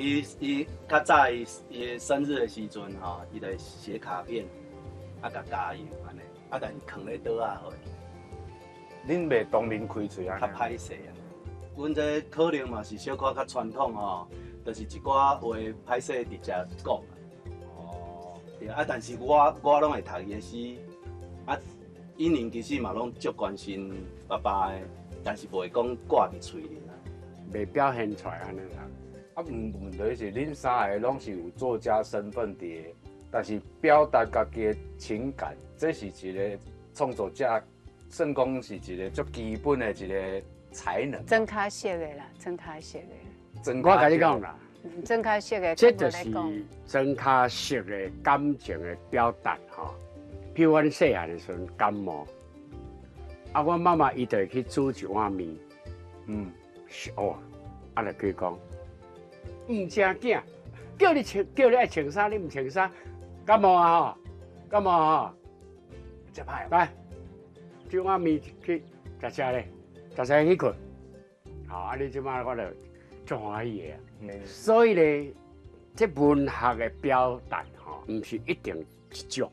伊较早伊生日的时阵吼，伊就写卡片，甲加油安尼，但是藏咧桌仔好。恁袂当面开嘴啊？较歹势啊！阮这可能嘛是小可较传统吼，就是一寡话歹势直接讲。哦，对啊，但是我拢会读伊的诗，啊，伊年其实嘛拢足关心爸爸的，但是袂讲挂伫嘴里啦，袂表现出来安尼啦。啊，问题是恁三个拢是有作家身份的，但是表达家己的情感，这是一个创作者。算讲是一个足基本的一个才能。真卡色的啦，真卡色的。我甲你讲啦，真卡色的，这就是真卡色的感情的表达吼。譬如阮细汉的时阵感冒，啊，我妈妈伊就会去煮一碗面，哦，啊，就去讲，唔食囝，叫你爱穿衫，你唔穿衫，感冒啊吼，感冒啊，真歹来。这碗面去食咧，食去困。好，啊，你即摆我就足欢喜的啊。所以咧，这文学的表达吼，唔是一定一种。